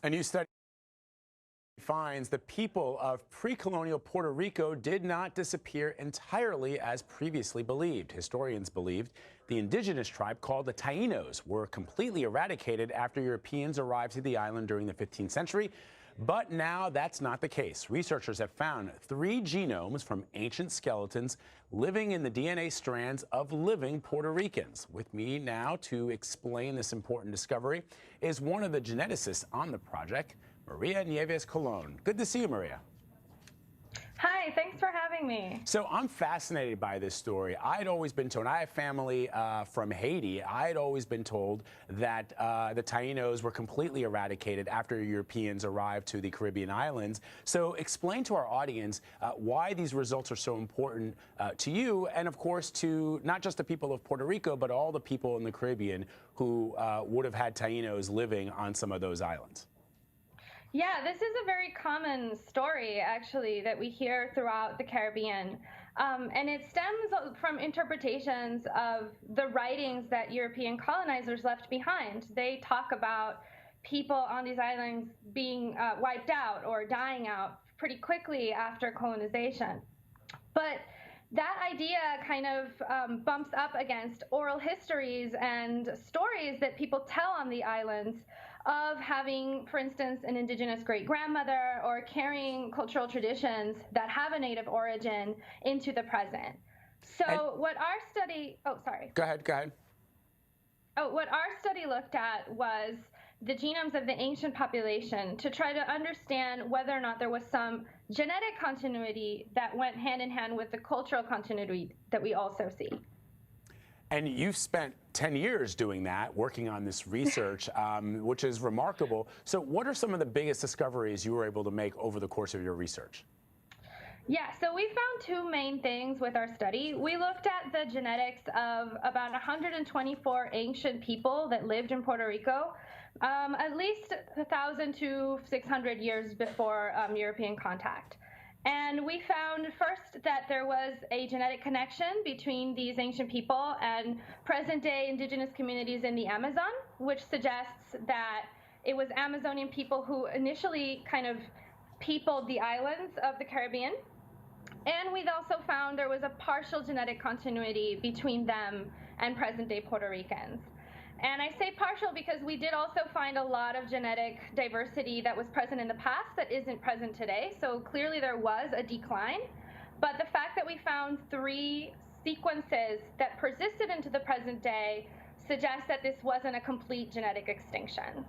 A new study finds the people of pre-colonial Puerto Rico did not disappear entirely as previously believed. Historians believed the indigenous tribe called the Taínos were completely eradicated after Europeans arrived to the island during the 15th century. But now that's not the case. Researchers have found 3 genomes from ancient skeletons living in the DNA strands of living Puerto Ricans. With me now to explain this important discovery is one of the geneticists on the project, Maria Nieves Colon. Good to see you, Maria. Hi, thanks for having me. So I'm fascinated by this story. I'd always been told, I have family from Haiti, I'd always been told that the Taínos were completely eradicated after Europeans arrived to the Caribbean islands. So explain to our audience why these results are so important to you and, of course, to not just the people of Puerto Rico, but all the people in the Caribbean who would have had Taínos living on some of those islands. Yeah, this is a very common story, actually, that we hear throughout the Caribbean. And it stems from interpretations of the writings that European colonizers left behind. They talk about people on these islands being wiped out or dying out pretty quickly after colonization. But that idea kind of bumps up against oral histories and stories that people tell on the islands of having, for instance, an indigenous great-grandmother or carrying cultural traditions that have a native origin into the present. So what our study, Go ahead. What our study looked at was the genomes of the ancient population to try to understand whether or not there was some genetic continuity that went hand in hand with the cultural continuity that we also see. And you've spent 10 years doing that, working on this research, which is remarkable. So what are some of the biggest discoveries you were able to make over the course of your research? Yeah, so we found 2 main things with our study. We looked at the genetics of about 124 ancient people that lived in Puerto Rico, at least 1,000 to 600 years before European contact. And we found first that there was a genetic connection between these ancient people and present-day indigenous communities in the Amazon, which suggests that it was Amazonian people who initially kind of peopled the islands of the Caribbean. And we've also found there was a partial genetic continuity between them and present-day Puerto Ricans. And I say partial because we did also find a lot of genetic diversity that was present in the past that isn't present today. So clearly there was a decline. But the fact that we found 3 sequences that persisted into the present day suggests that this wasn't a complete genetic extinction.